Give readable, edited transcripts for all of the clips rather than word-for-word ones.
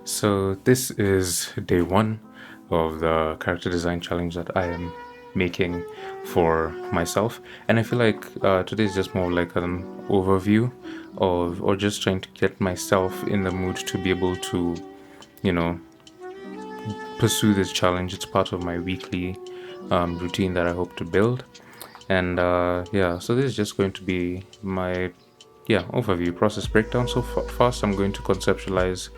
So this is day one of the character design challenge that I am making for myself, and I feel like today is just more like an overview of, or just trying to get myself in the mood to be able to, you know, pursue this challenge. It's part of my weekly routine that I hope to build, and so this is just going to be my overview process breakdown. So first, I'm going to conceptualize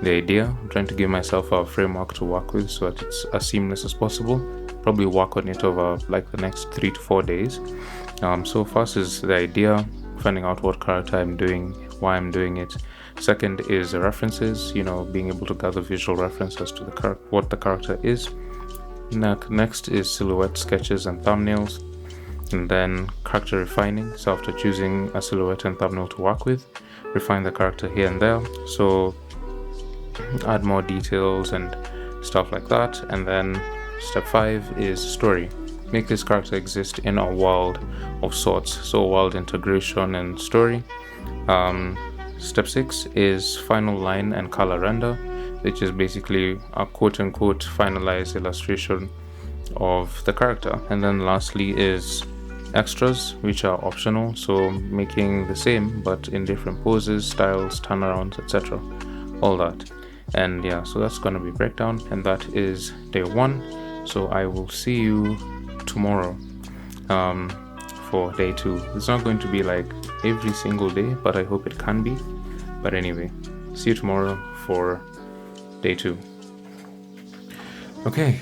the idea. I'm trying to give myself a framework to work with so that it's as seamless as possible. Probably work on it over like the next 3 to 4 days. So first is the idea, finding out what character I'm doing, why I'm doing it. Second is the references, being able to gather visual references to what the character is. Next is silhouette sketches and thumbnails, and then character refining. So after choosing a silhouette and thumbnail to work with, refine the character here and there. So add more details and stuff like that. And then step 5 is story. Make this character exist in a world of sorts, so world integration and story. Step 6 is final line and color render, which is basically a quote-unquote finalized illustration of the character. And then lastly is extras, which are optional, so making the same but in different poses, styles, turnarounds, etc. All that. And so that's going to be breakdown, and that is day 1. So I will see you tomorrow for day 2. It's not going to be like every single day, but I hope it can be. But anyway, see you tomorrow for day 2. Okay,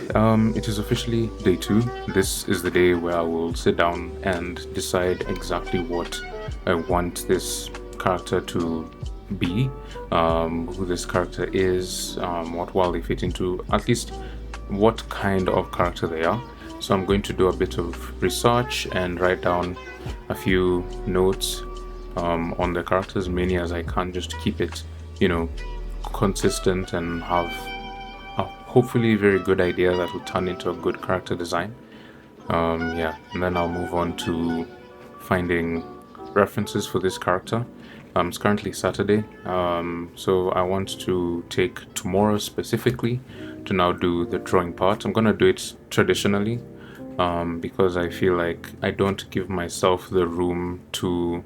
it is officially day 2. This is the day where I will sit down and decide exactly what I want this character to be, who this character is, what world they fit into, at least what kind of character they are. So I'm going to do a bit of research and write down a few notes on the characters, many as I can, just to keep it, consistent and have a hopefully very good idea that will turn into a good character design. And then I'll move on to finding references for this character. It's currently Saturday, so I want to take tomorrow specifically to now do the drawing part. I'm gonna do it traditionally because I feel like I don't give myself the room to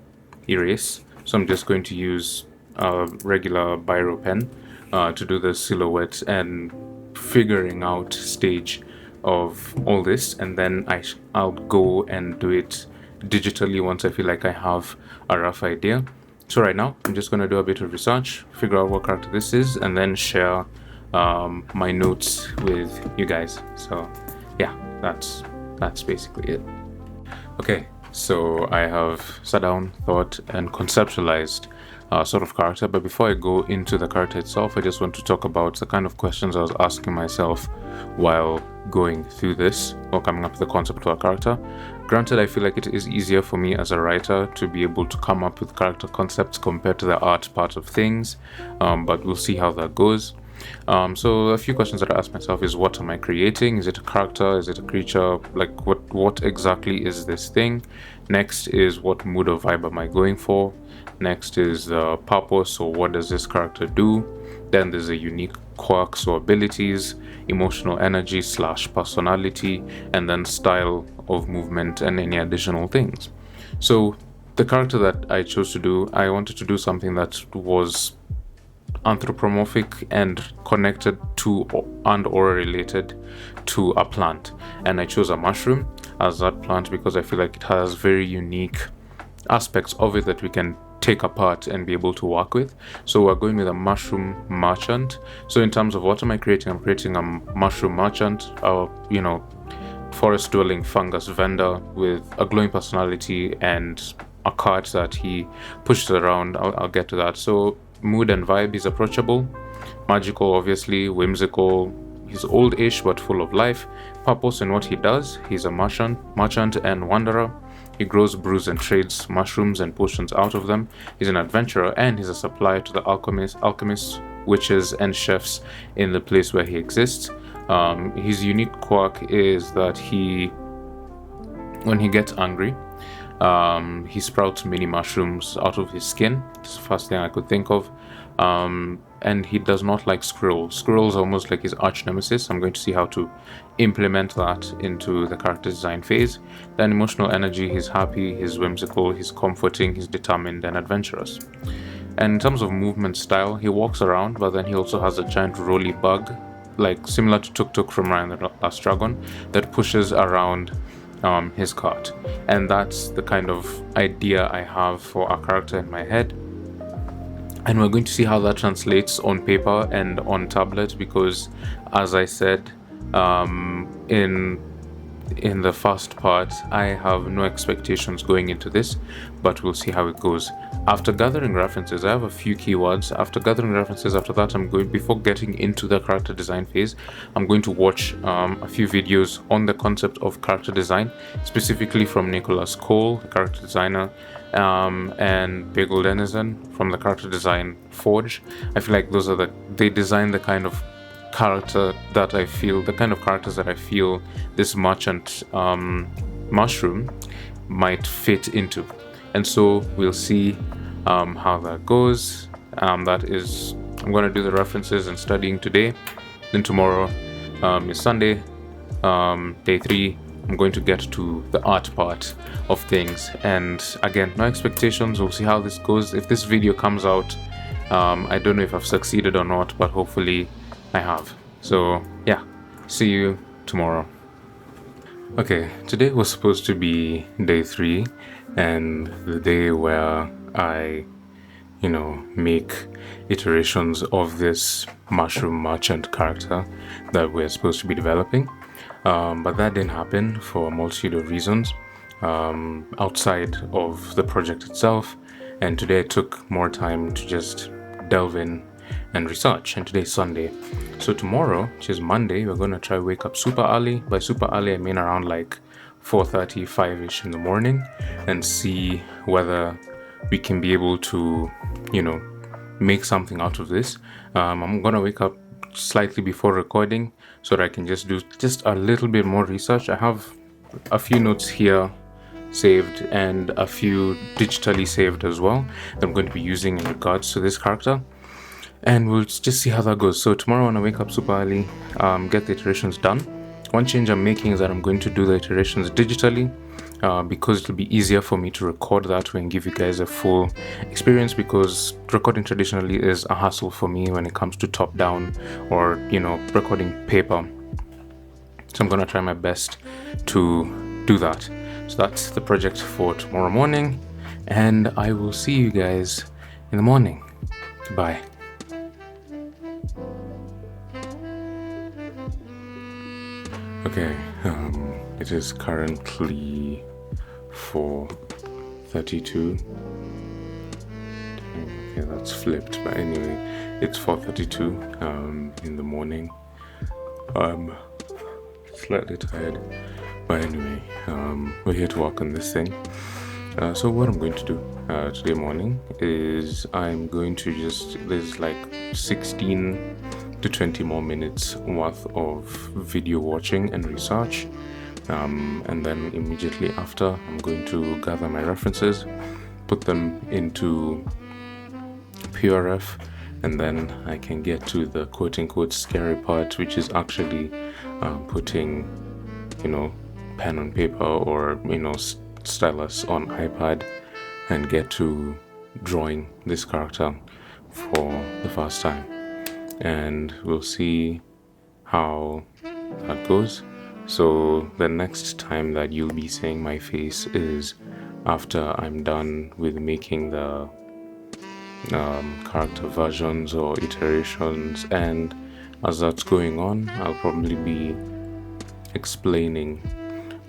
erase, so I'm just going to use a regular biro pen to do the silhouette and figuring out stage of all this, and then I'll go and do it digitally once I feel like I have a rough idea. So right now I'm just going to do a bit of research, figure out what character this is, and then share my notes with you guys. So that's basically it. Okay, so I have sat down, thought, and conceptualized sort of character. But before I go into the character itself, I just want to talk about the kind of questions I was asking myself while going through this or coming up with the concept of a character. Granted, I feel like it is easier for me as a writer to be able to come up with character concepts compared to the art part of things, but we'll see how that goes. So a few questions that I ask myself is, what am I creating? Is it a character? Is it a creature? Like what exactly is this thing? Next is, what mood or vibe am I going for? Next is the purpose, or what does this character do? Then there's a unique quirks or abilities, emotional energy / personality, and then style of movement and any additional things. So the character that I chose to do, I wanted to do something that was anthropomorphic and connected to and or related to a plant, and I chose a mushroom as that plant because I feel like it has very unique aspects of it that we can take apart and be able to work with. So we're going with a mushroom merchant. So in terms of what am I creating, I'm creating a mushroom merchant, forest dwelling fungus vendor with a glowing personality and a cart that he pushes around. I'll get to that. So mood and vibe, he's approachable, magical, obviously, whimsical. He's old-ish but full of life. Purpose in what he does, he's a merchant and wanderer. He grows, brews, and trades mushrooms and potions out of them. He's an adventurer, and he's a supplier to the alchemists, witches, and chefs in the place where he exists. His unique quirk is that when he gets angry, he sprouts mini mushrooms out of his skin. It's the first thing I could think of. and he does not like squirrels. Squirrels are almost like his arch nemesis. I'm going to see how to implement that into the character design phase. Then emotional energy, he's happy, he's whimsical, he's comforting, he's determined and adventurous. And in terms of movement style, he walks around, but then he also has a giant roly bug, like similar to Tuk Tuk from Ryan the Last Dragon, that pushes around his cart. And that's the kind of idea I have for our character in my head. And we're going to see how that translates on paper and on tablet, because as I said in the first part, I have no expectations going into this, but we'll see how it goes. After gathering references, I have a few keywords. After gathering references, after that, before getting into the character design phase, I'm going to watch a few videos on the concept of character design, specifically from Nicholas Cole, the character designer, and Bagel Denizen from the character design Forge. I feel like they design the kind of character that I feel, the kind of characters that I feel this merchant mushroom might fit into. And so we'll see how that goes. That is, I'm going to do the references and studying today. Then tomorrow is Sunday, day 3. I'm going to get to the art part of things. And again, no expectations. We'll see how this goes. If this video comes out, I don't know if I've succeeded or not, but hopefully I have. So yeah, see you tomorrow. Okay, today was supposed to be day 3 and the day where I, make iterations of this mushroom merchant character that we're supposed to be developing. But that didn't happen for a multitude of reasons outside of the project itself. And today I took more time to just delve in and research. And today's Sunday. So tomorrow, which is Monday, we're going to try wake up super early. By super early, I mean around like 4:30, 5-ish in the morning, and see whether we can be able to, make something out of this. I'm going to wake up slightly before recording so that I can just do just a little bit more research. I have a few notes here saved and a few digitally saved as well that I'm going to be using in regards to this character. And we'll just see how that goes. So tomorrow when I wake up super early, get the iterations done. One change I'm making is that I'm going to do the iterations digitally because it'll be easier for me to record that way and give you guys a full experience, because recording traditionally is a hassle for me when it comes to top down or, recording paper. So I'm going to try my best to do that. So that's the project for tomorrow morning, and I will see you guys in the morning. Bye. Okay, it is currently 4:32. Okay, that's flipped, but anyway, it's 4:32 in the morning. I'm slightly tired, but anyway, we're here to work on this thing. So what I'm going to do today morning is I'm going to there's like 16 to 20 more minutes worth of video watching and research, and then immediately after I'm going to gather my references, put them into PRF, and then I can get to the quote-unquote scary part, which is actually putting pen on paper or stylus on iPad and get to drawing this character for the first time. And we'll see how that goes. So the next time that you'll be seeing my face is after I'm done with making the character versions or iterations, and as that's going on, I'll probably be explaining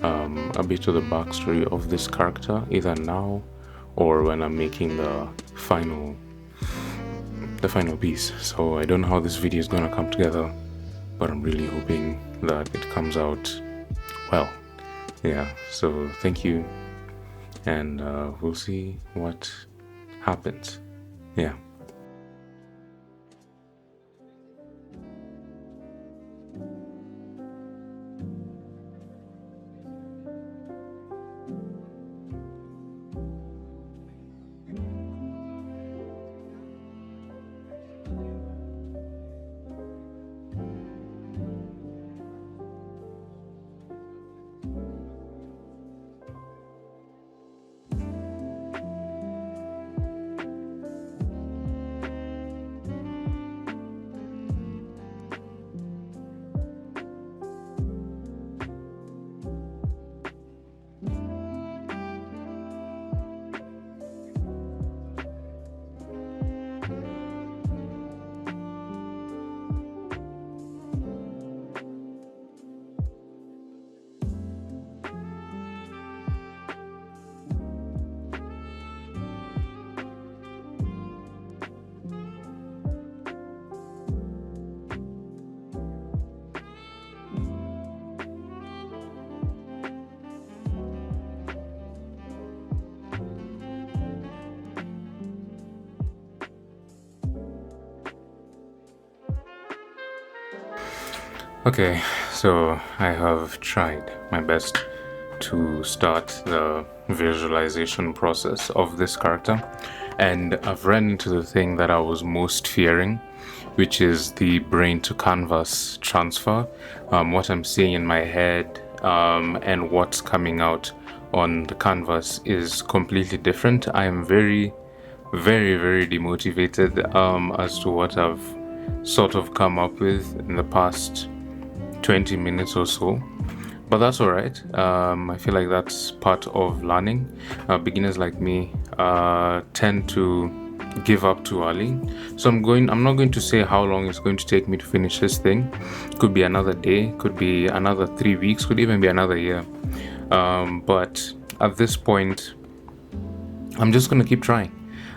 a bit of the backstory of this character, either now or when I'm making the final piece. So I don't know how this video is gonna come together, but I'm really hoping that it comes out well. Yeah, so thank you, and we'll see what happens. Yeah. Okay, so I have tried my best to start the visualization process of this character, and I've run into the thing that I was most fearing, which is the brain to canvas transfer. What I'm seeing in my head and what's coming out on the canvas is completely different. I am very, very, very demotivated as to what I've sort of come up with in the past 20 minutes or so. But that's all right. I feel like that's part of learning. Beginners like me tend to give up too early. So I'm not going to say how long it's going to take me to finish this thing. Could be another day, could be another 3 weeks, could even be another year. But at this point, I'm just gonna keep trying.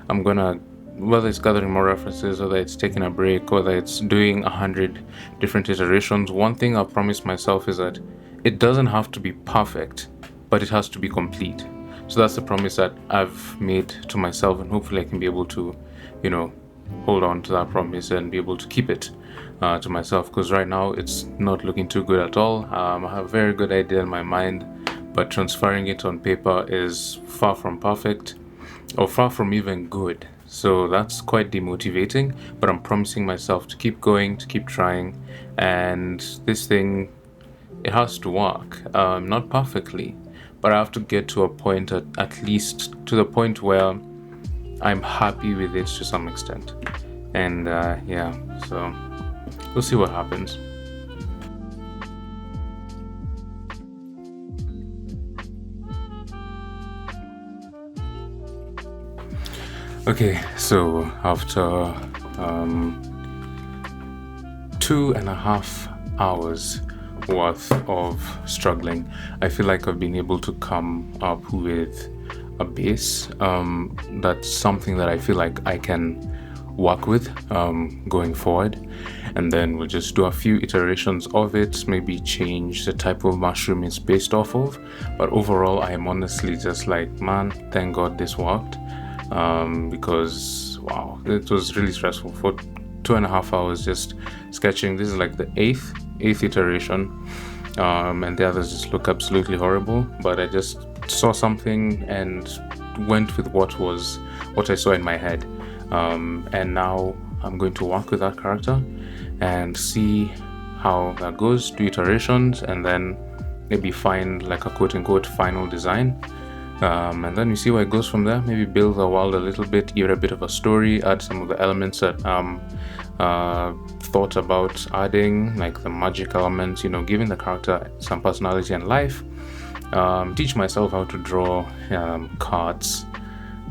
I'm gonna, whether it's gathering more references, whether it's taking a break, whether it's doing 100 different iterations. One thing I've promised myself is that it doesn't have to be perfect, but it has to be complete. So that's the promise that I've made to myself, and hopefully I can be able to, hold on to that promise and be able to keep it to myself. Because right now it's not looking too good at all. I have a very good idea in my mind, but transferring it on paper is far from perfect or far from even good. So that's quite demotivating, but I'm promising myself to keep going, to keep trying, and this thing, it has to work. Not perfectly, but I have to get to a point, at least to the point where I'm happy with it to some extent. And yeah, so we'll see what happens. Okay, so after 2.5 hours worth of struggling, I feel like I've been able to come up with a base that's something that I feel like I can work with going forward. And then we'll just do a few iterations of it, maybe change the type of mushroom it's based off of. But overall, I am honestly just like, man, thank God this worked. Because wow, it was really stressful for 2.5 hours just sketching. This is like the eighth iteration, and the others just look absolutely horrible. But I just saw something and went with what I saw in my head, and now I'm going to work with that character and see how that goes. Do iterations, and then maybe find like a quote unquote final design. And then we see where it goes from there. Maybe build the world a little bit, give it a bit of a story, add some of the elements that thought about adding, like the magic elements, giving the character some personality and life. Teach myself how to draw cards,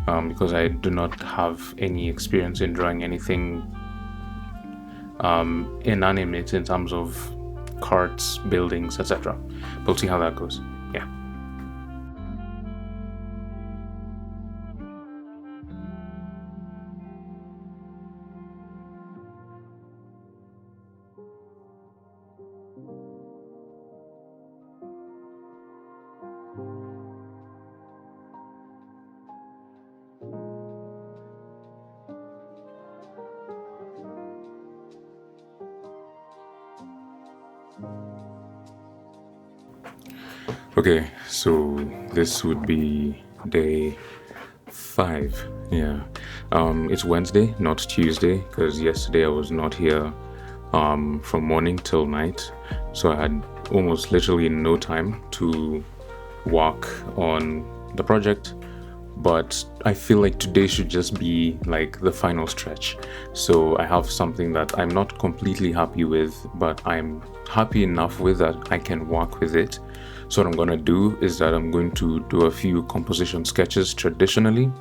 because I do not have any experience in drawing anything inanimate in terms of cards, buildings, etc. We'll see how that goes. Yeah. Okay, so this would be day 5. Yeah. It's Wednesday, not Tuesday, because yesterday I was not here from morning till night. So I had almost literally no time to work on the project. But I feel like today should just be like the final stretch. So I have something that I'm not completely happy with, but I'm happy enough with that I can work with it. So what I'm going to do is that I'm going to do a few composition sketches traditionally,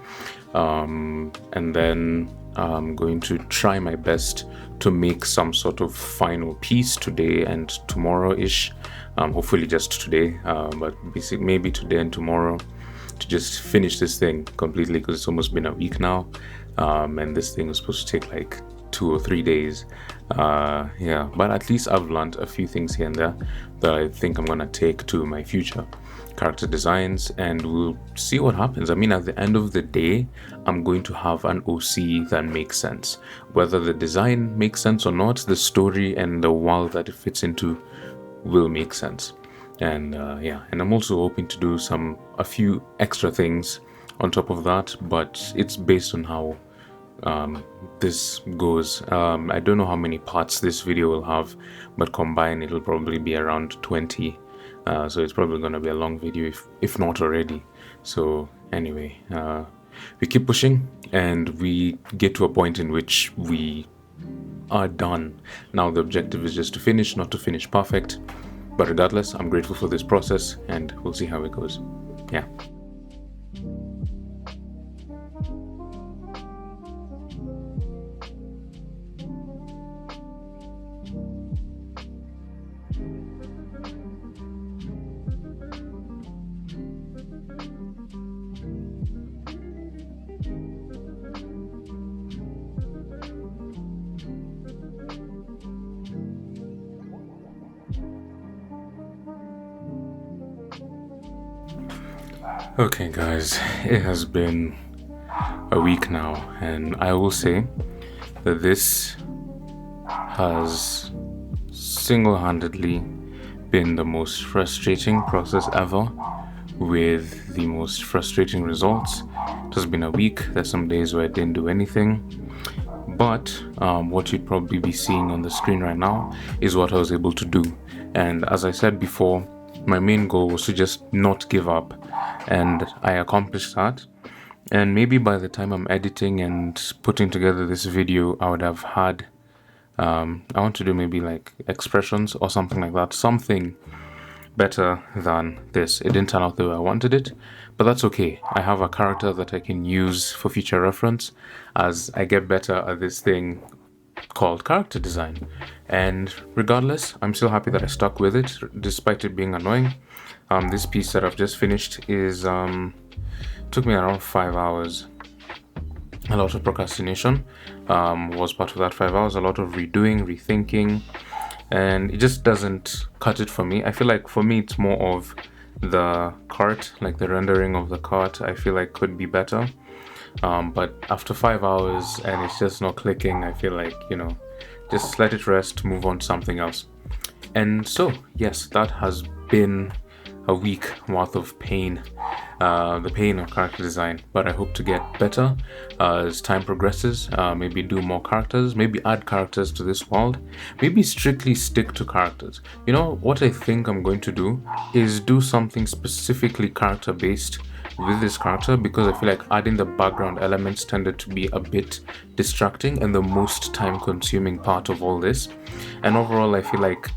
and then I'm going to try my best to make some sort of final piece today and tomorrow-ish. Hopefully just today, but basically maybe today and tomorrow, to just finish this thing completely, because it's almost been a week now, and this thing was supposed to take like 2 or 3 days. Yeah, but at least I've learned a few things here and there that I think I'm gonna take to my future character designs, and we'll see what happens. I mean, at the end of the day, I'm going to have an OC that makes sense. Whether the design makes sense or not, the story and the world that it fits into will make sense. And and I'm also hoping to do a few extra things on top of that, but it's based on how this goes. I don't know how many parts this video will have, but combined it'll probably be around 20. So it's probably going to be a long video if not already. So anyway, we keep pushing and we get to a point in which we are done. Now the objective is just to finish, not to finish perfect. But regardless, I'm grateful for this process and we'll see how it goes. Yeah. Okay guys, it has been a week now, and I will say that this has single-handedly been the most frustrating process ever, with the most frustrating results. It has been a week. There's some days where I didn't do anything, but what you'd probably be seeing on the screen right now is what I was able to do. And as I said before, my main goal was to just not give up, and I accomplished that. And maybe by the time I'm editing and putting together this video, I would have had I want to do maybe like expressions or something like that, something better than this. It didn't turn out the way I wanted it, but that's okay. I have a character that I can use for future reference as I get better at this thing called character design. And regardless, I'm still happy that I stuck with it despite it being annoying. This piece that I've just finished is took me around 5 hours. A lot of procrastination was part of that 5 hours, a lot of redoing, rethinking, and it just doesn't cut it for me. I feel like for me it's more of the cart, like the rendering of the cart, I feel like could be better. But after 5 hours and it's just not clicking, I feel like, just let it rest, move on to something else. And so, yes, that has been a week worth of pain, the pain of character design, but I hope to get better as time progresses. Maybe do more characters, maybe add characters to this world, maybe strictly stick to characters. What I think I'm going to do is do something specifically character based with this character, because I feel like adding the background elements tended to be a bit distracting and the most time consuming part of all this. And overall I feel like,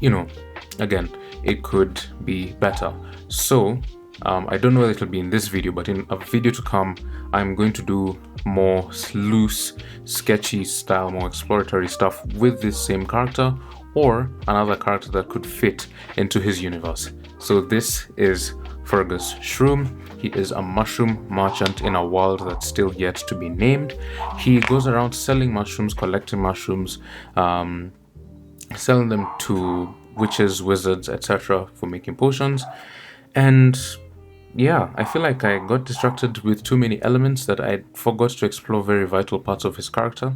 again, it could be better. So I don't know whether it'll be in this video, but in a video to come, I'm going to do more loose, sketchy style, more exploratory stuff with this same character or another character that could fit into his universe. So this is Fergus Shroom. He is a mushroom merchant in a world that's still yet to be named. He goes around selling mushrooms, collecting mushrooms, selling them to witches, wizards, etc. for making potions. And yeah, I feel like I got distracted with too many elements that I forgot to explore very vital parts of his character.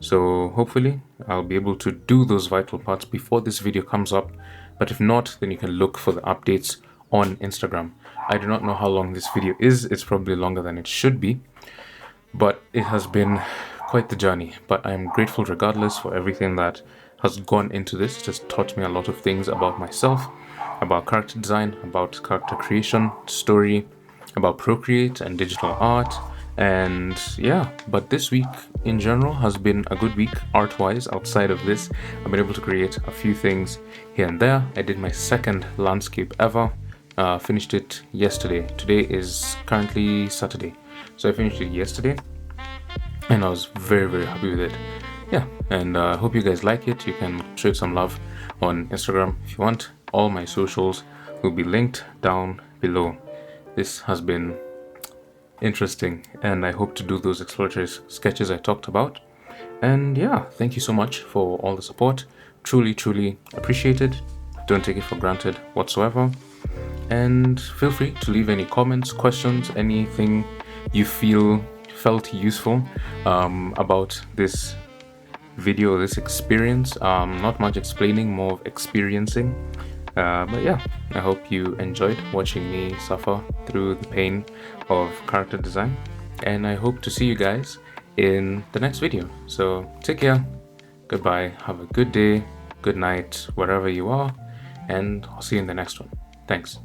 So hopefully I'll be able to do those vital parts before this video comes up. But if not, then you can look for the updates on Instagram. I do not know how long this video is. It's probably longer than it should be, but it has been quite the journey. But I'm grateful regardless for everything that has gone into this. It has taught me a lot of things about myself, about character design, about character creation, story, about Procreate and digital art. And yeah, but this week in general has been a good week art-wise. Outside of this, I've been able to create a few things here and there. I did my second landscape ever. Finished it yesterday. Today is currently Saturday, so I finished it yesterday and I was very, very happy with it. Yeah, and I hope you guys like it. You can show it some love on Instagram if you want. All my socials will be linked down below. This has been interesting, and I hope to do those exploratory sketches I talked about. And yeah, thank you so much for all the support. Truly, truly appreciate it. Don't take it for granted whatsoever. and feel free to leave any comments, questions, anything you felt useful about this video, this experience. Not much explaining, more of experiencing. But yeah, I hope you enjoyed watching me suffer through the pain of character design, and I hope to see you guys in the next video. So take care, goodbye, have a good day, good night, wherever you are, and I'll see you in the next one. Thanks.